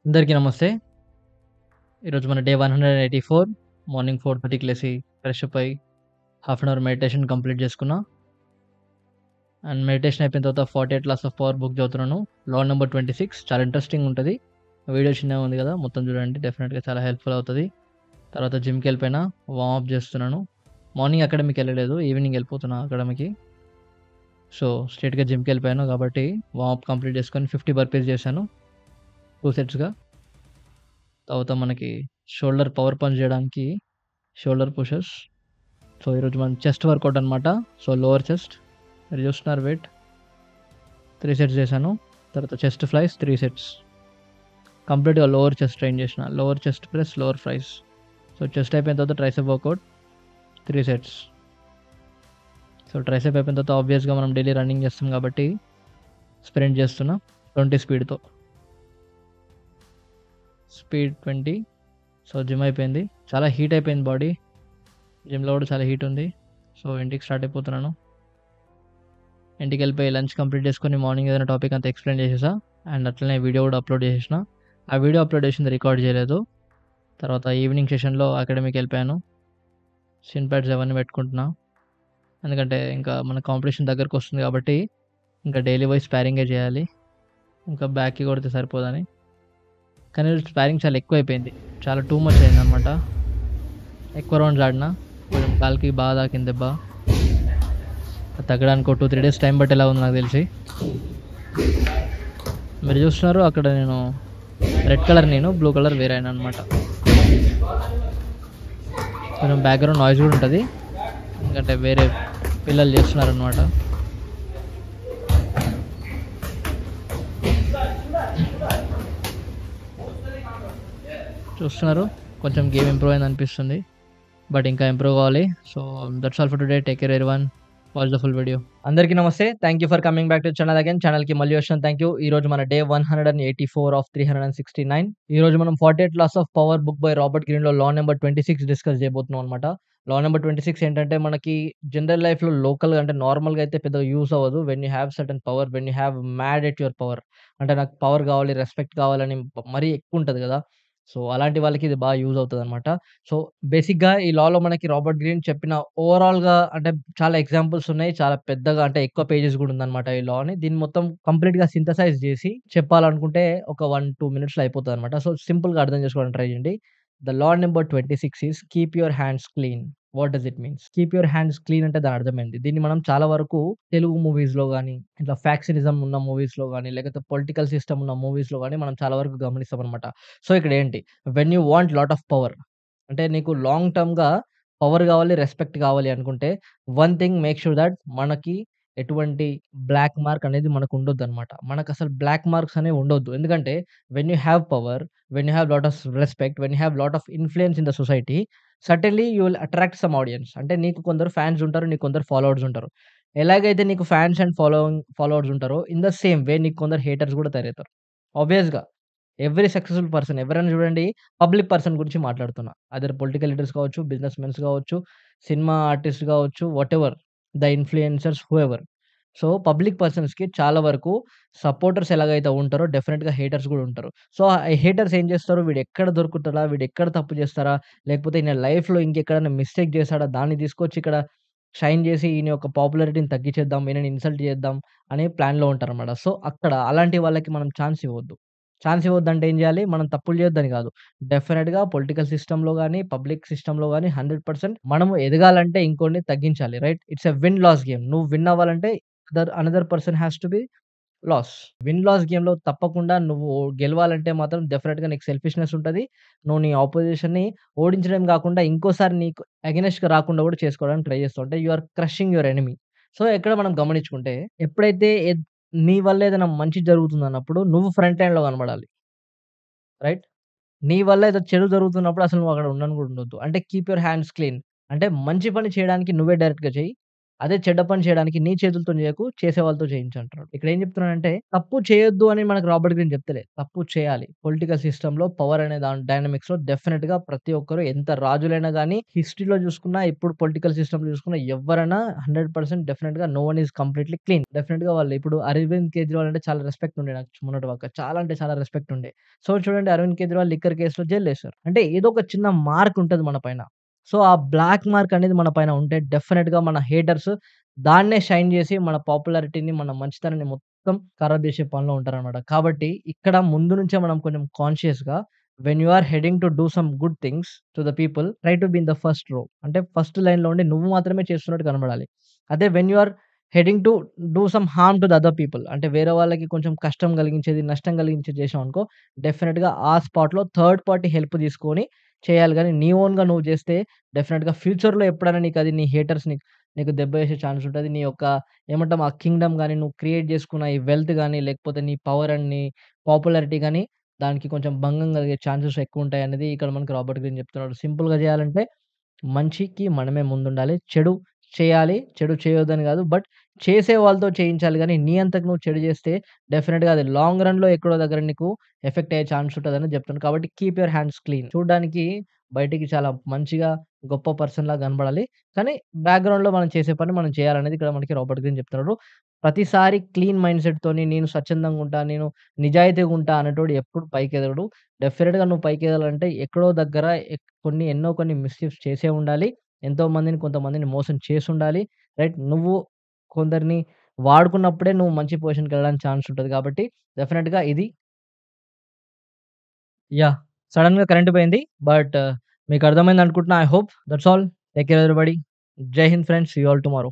అందరికీ నమస్తే. ఈరోజు మన డే 184 మార్నింగ్ 4:30కి లేసి ఫ్రెష్ అప్ అయ్యి half an hour meditation complete చేసుకున్నా. అండ్ మెడిటేషన్ అయిపోయిన తర్వాత 48 లాస్ ఆఫ్ పవర్ బుక్ చదువుతున్నాను. లా నంబర్ 26 చాలా ఇంట్రెస్టింగ్ ఉంటది. వీడియో చిన్నగా ఉంది కదా! మొత్తం చూడండి. డెఫినిట్‌గా చాలా హెల్ప్‌ఫుల్ అవుతది. తర్వాత జిమ్‌కెళ్ళిపోయినా, వార్మ్ అప్ చేస్తున్నాను. మార్నింగ్ అకాడమీకి ఎళ్ళలేదు. ఈవినింగ్ ఎళ్ళిపోతున్నా అకాడమీకి. సో, స్ట్రెయిట్‌గా జిమ్‌కెళ్ళిపోయాను కాబట్టి వార్మ్ అప్ కంప్లీట్ చేసుకొని 50 బర్పీస్ చేశాను 2 సెట్స్‌గా. తర్వాత మనకి షోల్డర్ పవర్ పంచ్ చేయడానికి షోల్డర్ పుషెస్. సో, ఈరోజు మనం చెస్ట్ వర్కౌట్ అనమాట. సో, లోవర్ చెస్ట్ మీరు చూస్తున్నారు వెయిట్ 3 సెట్స్ చేశాను. తర్వాత చెస్ట్ ఫ్లైస్ 3 సెట్స్. కంప్లీట్‌గా లోవర్ చెస్ట్ ట్రైన్ చేసిన. Lower chest press, lower flies. So, chest అయిపోయిన తర్వాత tricep workout 3 sets. So, tricep అయిపోయిన తర్వాత ఆబ్వియస్‌గా మనం డైలీ రన్నింగ్ చేస్తాం కాబట్టి స్ప్రింట్ చేస్తున్నా 20 స్పీడ్‌తో. స్పీడ్ 20. సో, జిమ్ అయిపోయింది. చాలా హీట్ అయిపోయింది బాడీ. జిమ్‌లో కూడా చాలా హీట్ ఉంది. సో, ఇంటికి స్టార్ట్ అయిపోతున్నాను. ఇంటికెళ్ళిపోయి లంచ్ కంప్లీట్ చేసుకొని మార్నింగ్ ఏదైనా టాపిక్ అంతా ఎక్స్‌ప్లెయిన్ చేసేసా. అండ్ అట్లనే వీడియో కూడా అప్‌లోడ్ చేసేసిన. ఆ వీడియో అప్‌లోడ్ చేసింది రికార్డ్ చేయలేదు. తర్వాత ఈవినింగ్ సెషన్‌లో అకాడమీకెళ్ళిపోయాను. షిన్ ప్యాడ్స్ అవన్నీ పెట్టుకుంటున్నా. ఎందుకంటే ఇంకా మన కాంపిటీషన్ దగ్గరకొస్తుంది కాబట్టి ఇంకా డైలీ పోయి స్పారింగే చేయాలి. ఇంకా బ్యాక్‌కి కొడితే సరిపోదని. కానీ స్పారింగ్ చాలా ఎక్కువైపోయింది. చాలా టూ మచ్ అయిందనమాట. ఎక్కువ రౌండ్స్ ఆడినా. కొంచెం కాలికి బాగా తాకింది దెబ్బ. అది తగ్గడానికి ఒక 2, 3 డేస్ టైం పట్టేలా ఉంది నాకు తెలిసి. మీరు చూస్తున్నారు అక్కడ నేను రెడ్ కలర్ నేను, బ్లూ కలర్ వేరే ఆయననమాట. కొంచెం బ్యాక్‌గ్రౌండ్ నాయిస్ కూడా ఉంటది. ఎందుకంటే వేరే పిల్లలు చేస్తున్నారనమాట. చూస్తున్నారు కొంచెం గేమ్ ఇంప్రూవ్ అయింది అనిపిస్తుంది. బట్ ఇంకా ఇంప్రూవ్ కావాలి. So, that's all for today. Take care everyone. Watch the full video. అందరికీ నమస్తే. Thank you for coming back to channel again. ఛానల్‌కి మళ్ళీ వచ్చిన థాంక్ యూ. ఈరోజు మన డే 184 ఆఫ్ 369. ఈరోజు మనం 48 laws of power book by Robert గ్రీన్‌లో లా నంబర్ 26 డిస్కస్ చేయబోతున్నాం అనమాట. లా నంబర్ 26 ఏంటంటే మనకి జనరల్ లైఫ్‌లో లోకల్‌గా అంటే నార్మల్‌గా అయితే పెద్దగా యూజ్ అవ్వదు. When you have certain power, when you have mad at your power. అంటే నాకు పవర్ కావాలి, రెస్పెక్ట్ కావాలని మరీ ఎక్కువ ఉంటది కదా! సో, అలాంటి వాళ్ళకి ఇది బాగా యూజ్ అవుతదనమాట. సో, బేసిక్‌గా ఈ లాలో మనకి రాబర్ట్ గ్రీన్ చెప్పిన ఓవరాల్‌గా అంటే చాలా ఎగ్జాంపుల్స్ ఉన్నాయి. చాలా పెద్దగా అంటే ఎక్కువ పేజెస్ గూడా ఉందన్నమాట ఈ లాని. దీన్ని మొత్తం కంప్లీట్‌గా సింథసైజ్ జేసి చెప్పాలనుకుంటే ఒక 1, 2 మినిట్స్‌లో అయిపోతదన్నమాట. సో, సింపుల్‌గా అర్థం చేసుకోవడానికి ట్రై చేయండి. The law number 26 is keep your hands clean. What does it means? Keep your hands clean అంటే దాని అర్థమేంటి? దీన్ని మనం చాలా వరకు తెలుగు మూవీస్‌లో గాని, ఇట్లా ఫ్యాక్షనిజం ఉన్న మూవీస్‌లో గాని, లేకపోతే పొలిటికల్ సిస్టమ్ ఉన్న మూవీస్‌లో గాని మనం చాలా వరకు గమనిస్తామన్నమాట. సో, ఇక్కడేంటి? When you want lot of power అంటే నీకు లాంగ్ టర్మ్‌గా పవర్ గావాలి, రెస్పెక్ట్ కావాలి అనుకుంటే one thing make sure that మనకి ఎటువంటి బ్లాక్ మార్క్ అనేది మనకుండొద్దనమాట. మనకసలు బ్లాక్ మార్క్స్ అనేవి ఉండొద్దు. ఎందుకంటే when you have power, when you have lot of respect, when you have lot of influence in the society certainly you will attract some audience. అంటే నీకు కొందరు fans ఉంటారు. నీకు కొందరు ఫాలోవర్స్ ఉంటారు. ఎలాగైతే నీకు ఫాన్స్ అండ్ ఫాలోవర్స్ ఉంటారో ఇన్ ద సేమ్ వే నీకు కొందరు హేటర్స్ గూడా తయారవుతారు. ఆబ్వియస్‌గా. ఎవ్రి సక్సెస్‌ఫుల్ పర్సన్ ఎవరైనా చూడండి పబ్లిక్ పర్సన్ గురించి మాట్లాడుతున్నా. అదర్ పొలిటికల్ లీడర్స్ కావచ్చు, బిజినెస్ మెన్స్ కావచ్చు, సినిమా ఆర్టిస్ట్ కావచ్చు, whatever the influencers whoever. So, public పర్సన్స్‌కి చాలా వరకు సపోర్టర్స్ ఎలాగైతే ఉంటారో డెఫినిట్‌గా హేటర్స్ గూడా ఉంటారు. సో, ఆ హేటర్స్ ఏం చేస్తారు? వీడెక్కడ దొరుకుతాడా? వీడెక్కడ తప్పు చేస్తారా? లేకపోతే ఈయన లైఫ్‌లో ఇంకెక్కడైనా మిస్టేక్ చేసాడా? దాన్ని తీసుకొచ్చి ఇక్కడ షైన్ చేసి ఈయన యొక్క పాపులారిటీని తగ్గించేద్దాం, ఈయనని ఇన్సల్ట్ చేద్దాం అనే ప్లాన్‌లో ఉంటారన్నమాట. సో, అక్కడ అలాంటి వాళ్ళకి మనం ఛాన్స్ ఇవ్వొద్దు. ఛాన్స్ ఇవ్వద్దంటే ఏం జేయాలి? మనం తప్పులు చేయొద్దని గాదు. డెఫినిట్‌గా పొలిటికల్ సిస్టమ్‌లో గాని, పబ్లిక్ సిస్టమ్‌లో గాని 100% మనము ఎదగాలంటే ఇంకోడిని తగ్గించాలి. Right? It's a win loss game. నువ్వు విన్ అవ్వాలంటే another person has to be loss. Win loss గేమ్‌లో తప్పకుండా నువ్వు గెలవాలంటే మాత్రం డెఫినిట్‌గా నీకు సెల్ఫిష్‌నెస్ ఉంటది. నువ్వు నీ అపోజిషన్‌ని ఓడించడం గాకుండా ఇంకోసారి నీకు అగైనెస్ట్‌గా రాకుండా గూడా చేసుకోవడానికి ట్రై చేస్తావు. అంటే you are crushing your enemy. So, ఇక్కడ మనం గమనించుకుంటే ఎప్పుడైతే నీ వల్ల ఏదైనా మంచి జరుగుతుందన్నప్పుడు నువ్వు ఫ్రంట్ లైన్‌లో కనపడాలి. రైట్? నీ వల్ల ఏదో చెడు జరుగుతున్నప్పుడు అసలు నువ్వు అక్కడ ఉండను కూడా ఉండొద్దు. అంటే కీప్ యువర్ హ్యాండ్స్ క్లీన్. అంటే మంచి పని చేయడానికి నువ్వే డైరెక్ట్‌గా చెయ్యి. అదే చెడ్డ పని చేయడానికి నీ చేతులతోని చేయకు, చేసే వాళ్ళతో చేయించు అంటున్నాడు. ఇక్కడ ఏం చెప్తున్నాడంటే తప్పు చేయొద్దు అని మనకు రాబర్ట్ గ్రీన్ చెప్తలేదు. తప్పు చేయాలి. పొలిటికల్ సిస్టమ్‌లో పవర్ అనే డైనమిక్స్‌లో డెఫినిట్‌గా ప్రతి ఒక్కరు ఎంత రాజులైనా గాని, హిస్టరీలో చూసుకున్నా, ఇప్పుడు పొలిటికల్ సిస్టమ్‌లో చూసుకున్నా ఎవ్వరైనా 100% డెఫినిట్‌గా no one is completely clean. డెఫినిట్‌గా వాళ్ళు ఇప్పుడు అరవింద్ కేజ్రీవాల్ అంటే చాలా రెస్పెక్ట్ ఉండే నాకు మొన్నటిదాకా. చాలా అంటే చాలా రెస్పెక్ట్ ఉండే. సో, చూడండి అరవింద్ కేజ్రీవాల్ లిక్కర్ కేస్‌లో జైల్లేసారు. అంటే ఏదో ఒక చిన్న మార్క్ ఉంటది మన పైన. సో, ఆ బ్లాక్ మార్క్ అనేది మన పైన ఉంటే డెఫినిట్‌గా మన హేటర్స్ దాన్నే షైన్ జేసి మన పాపులారిటీని, మన మంచితనాన్ని మొత్తం ఖరాబ్ జేసే పనిలో ఉంటారనమాట. కాబట్టి ఇక్కడ ముందు నుంచే మనం కొంచెం కాన్షియస్‌గా when you are heading to do some good things to the people try to be in the first row. అంటే ఫస్ట్ లైన్‌లో ఉండి నువ్వు మాత్రమే చేస్తున్నట్టు కనబడాలి. అదే when you are heading to do some harm to the other people అంటే వేరే వాళ్ళకి కొంచెం కష్టం కలిగించేది, నష్టం కలిగించేది చేశావనుకో డెఫినిట్‌గా ఆ స్పాట్‌లో థర్డ్ పార్టీ హెల్ప్ తీసుకొని చేయాలి గానీ, నీ ఓన్‌గా నువ్వు చేస్తే డెఫినిట్‌గా ఫ్యూచర్‌లో ఎప్పుడైనా నీకది నీ హేటర్స్ నీకు దెబ్బ వేసే ఛాన్స్ ఉంటది. నీ యొక్క ఏమంటాం ఆ కింగ్‌డమ్ గాని, నువ్వు క్రియేట్ చేసుకున్న ఈ వెల్త్ గాని, లేకపోతే నీ పవర్ అండ్ నీ పాపులారిటీ గాని, దానికి కొంచెం భంగం కలిగే ఛాన్సెస్ ఎక్కువుంటాయనేది ఇక్కడ మనకు రాబర్ట్ గ్రీన్ చెప్తున్నాడు. సింపుల్‌గా చేయాలంటే మంచికి మనమే ముందుండాలి. చెడు చేయాలి. చెడు చేయొద్దని గాదు. బట్ చేసే వాళ్ళతో చేయించాలి గానీ, నీ అంతకు నువ్వు చెడు చేస్తే డెఫినిట్‌గా అది లాంగ్ రన్‌లో ఎక్కడో దగ్గర నీకు ఎఫెక్ట్ అయ్యే ఛాన్స్ ఉంటదని జెప్తాను. కాబట్టి కీప్ యూర్ హ్యాండ్స్ క్లీన్. చూడ్డానికి బయటికి చాలా మంచిగా గొప్ప పర్సన్‌లాగా కనపడాలి. కానీ బ్యాక్‌గ్రౌండ్‌లో మనం చేసే పని మనం చేయాలనేది ఇక్కడ మనకి రాబర్ట్ గ్రీన్ చెప్తున్నాడు. ప్రతిసారి క్లీన్ మైండ్‌సెట్‌తోని నేను స్వచ్ఛందంగుంటా, నేను నిజాయితీగుంటా అనేటోడు ఎప్పుడు పైకెదగడు. డెఫినిట్‌గా నువ్వు పైకెదగాలంటే ఎక్కడో దగ్గర కొన్ని మిస్‌చీఫ్స్ చేసే ఉండాలి. కొంతమందిని మోసం చేసుండాలి. రైట్. నువ్వు కొందరిని వాడుకున్నప్పుడే నువ్వు మంచి పొజిషన్‌కెళ్ళడానికి ఛాన్స్ ఉంటది కాబట్టి డెఫినిట్‌గా ఇది యాహ్! సడెన్‌గా కరెంట్ పోయింది. బట్ మీకు అర్థమైందనుకుంటున్నా. I hope. That's all. Take care everybody. Jai Hind friends. See you all tomorrow.